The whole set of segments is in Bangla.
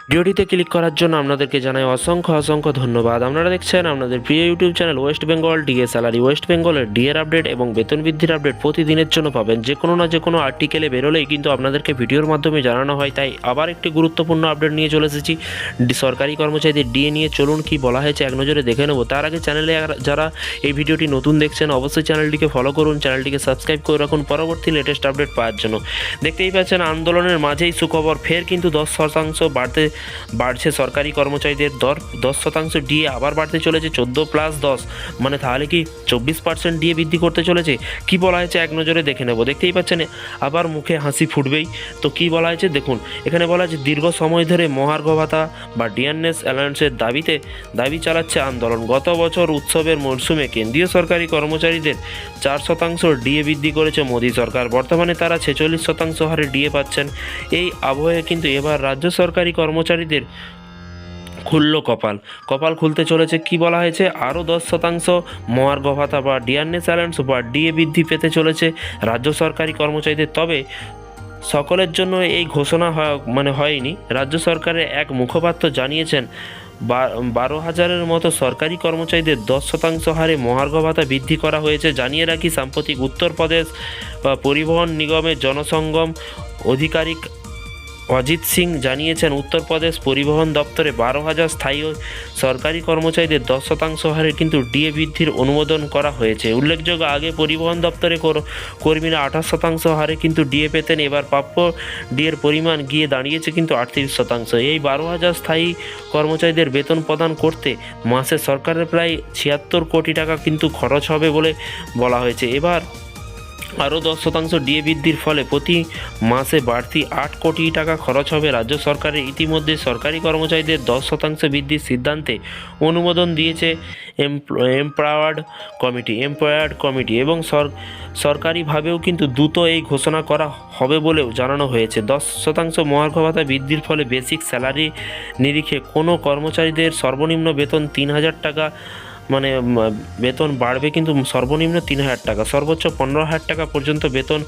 ভিডিওটিতে ক্লিক করার জন্য আপনাদেরকে জানাই অসংখ্য ধন্যবাদ। আপনারা দেখছেন আপনাদের প্রিয় YouTube channel West Bengal DA salary. West বেঙ্গলের ডিএর আপডেট এবং বেতন বৃদ্ধির আপডেট প্রতিদিনের জন্য পাবেন। যে কোনো না যে কোনো আর্টিকেলে বেরোলেই কিন্তু আপনাদেরকে ভিডিওর মাধ্যমে জানানো হয়। তাই আবার একটি গুরুত্বপূর্ণ আপডেট নিয়ে চলে এসেছি সরকারি কর্মচারীদের ডিএ নিয়ে। চলুন কি বলা হয়েছে এক নজরে দেখে নেব। তার আগে চ্যানেলে যারা এই ভিডিওটি নতুন দেখছেন অবশ্যই চ্যানেলটিকে ফলো করুন, চ্যানেলটিকে সাবস্ক্রাইব করে রাখুন পরবর্তী লেটেস্ট আপডেট পাওয়ার জন্য। দেখতেই পাচ্ছেন আন্দোলনের মাঝেই সুখবর, ফের কিন্তু 10% বাড়ছে সরকারি কর্মচারীদের দর। 10% ডিএ আবার বাড়তে চলেছে। 14+10 মানে তাহলে কি 24% ডিএ বৃদ্ধি করতে চলেছে। কি বলা হয়েছে এক নজরে দেখে নেব। দেখতেই পাচ্ছেন আবার মুখে হাসি ফুটবেই। তো কি বলা হয়েছে দেখুন। এখানে বলা হয়েছে দীর্ঘ সময় ধরে মহার্ঘ ভাতা বা ডিএনএস অ্যালায়েন্সের দাবি চালাচ্ছে আন্দোলন। গত বছর উৎসবের মরশুমে কেন্দ্রীয় সরকারি কর্মচারীদের 4% ডিএ বৃদ্ধি করেছে মোদী সরকার। বর্তমানে তারা 46% হারে ডিএ পাচ্ছেন। এই আবহে কিন্তু এবার রাজ্য সরকারি কর্মচারীদের খুলল কপাল খুলতে চলেছে। কি বলা হয়েছে আরও 10% মহার্ঘ ভাতা বা ডিএনএস অ্যালায়েন্স বা ডিএ বৃদ্ধি পেতে চলেছে রাজ্য সরকারি কর্মচারীদের। তবে সকলের জন্য এই ঘোষণা হয়নি। রাজ্য সরকারের এক মুখপাত্র জানিয়েছেন 12,000-এর মতো সরকারি কর্মচারীদের 10% হারে মহার্ঘ ভাতা বৃদ্ধি করা হয়েছে। জানিয়ে রাখি সাম্প্রতিক উত্তরপ্রদেশ পরিবহন নিগমের জনসংগম আধিকারিক অজিত সিং জানিয়েছেন উত্তরপ্রদেশ পরিবহন দপ্তরে 12,000 স্থায়ী সরকারি কর্মচারীদের 10% হারে কিন্তু ডিএ বৃদ্ধির অনুমোদন করা হয়েছে। উল্লেখযোগ্য আগে পরিবহন দপ্তরে কর্মীরা 28% হারে কিন্তু ডিএ পেতেন। এবার প্রাপ্য ডিএর পরিমাণ গিয়ে দাঁড়িয়েছে কিন্তু 38%। এই 12,000 স্থায়ী কর্মচারীদের বেতন প্রদান করতে মাসে সরকারের প্রায় 76 কোটি টাকা কিন্তু খরচ হবে বলে বলা হয়েছে। এবার আরও 10% ডিএ বৃদ্ধির ফলে প্রতি মাসে বাড়তি 8 কোটি টাকা খরচ হবে রাজ্য সরকারের। ইতিমধ্যে সরকারি কর্মচারীদের 10% বৃদ্ধির সিদ্ধান্তে অনুমোদন দিয়েছে এমপাওয়ার্ড কমিটি এবং সরকারিভাবেও কিন্তু দ্রুত এই ঘোষণা করা হবে বলেও জানানো হয়েছে। 10% মহার্ঘ ভাতা বৃদ্ধির ফলে বেসিক স্যালারি নিরিখে কোনো কর্মচারীদের সর্বনিম্ন বেতন 3,000 টাকা বেতন বাড়বে, কিন্তু সর্বনিম্ন 3,000 টাকা, সর্বোচ্চ 15,000 টাকা পর্যন্ত বেতন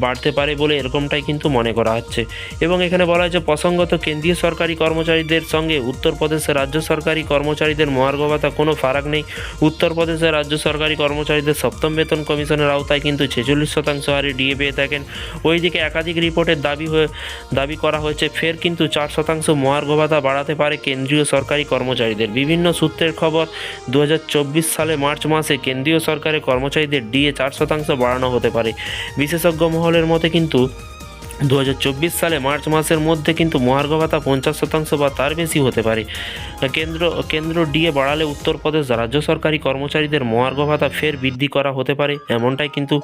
বাড়তে পারে বলে এরকমটাই কিন্তু মনে করা হচ্ছে। এবং এখানে বলা হয়েছে প্রসঙ্গত কেন্দ্রীয় সরকারি কর্মচারীদের সঙ্গে উত্তরপ্রদেশের রাজ্য সরকারি কর্মচারীদের মহার্ঘ ভাতা কোনো ফারাক নেই। উত্তরপ্রদেশের রাজ্য সরকারি কর্মচারীদের সপ্তম বেতন কমিশনের আওতায় কিন্তু 46% হারে ডিএ পেয়ে থাকেন। ওইদিকে একাধিক রিপোর্টের দাবি করা হয়েছে ফের কিন্তু 4% মহার্ঘ ভাতা বাড়াতে পারে কেন্দ্রীয় সরকারি কর্মচারীদের। বিভিন্ন সূত্রের খবর 2024 সালে মার্চ মাসে কেন্দ্রীয় সরকারের কর্মচারীদের ডিএ 4% বাড়ানো হতে পারে। বিশেষজ্ঞ মহলের মতে কিন্তু 2024 সালে মার্চ মাসের মধ্যে কিন্তু মহার্ঘ ভাতা 50% বা তার বেশি হতে পারে। কেন্দ্র ডিএ বাড়ালে উত্তরপ্রদেশ রাজ্য সরকারি কর্মচারীদের মহার্ঘ ভাতা ফের বৃদ্ধি করা হতে পারে, এমনটাই কিন্তু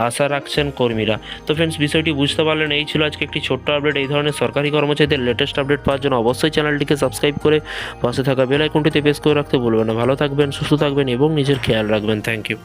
আশা রাখছেন কর্মীরা। তো ফ্রেন্ডস, বিষয়টি বুঝতে পারলেন। এই ছিল আজকে একটি ছোট্ট আপডেট। এই ধরনের সরকারি কর্মচারীদের লেটেস্ট আপডেট পাওয়ার জন্য অবশ্যই চ্যানেলটিকে সাবস্ক্রাইব করে পাশে থাকা বেল আইকনটিতে প্রেস করে রাখতে ভুলবেন না। ভালো থাকবেন, সুস্থ থাকবেন এবং নিজের খেয়াল রাখবেন। Thank you.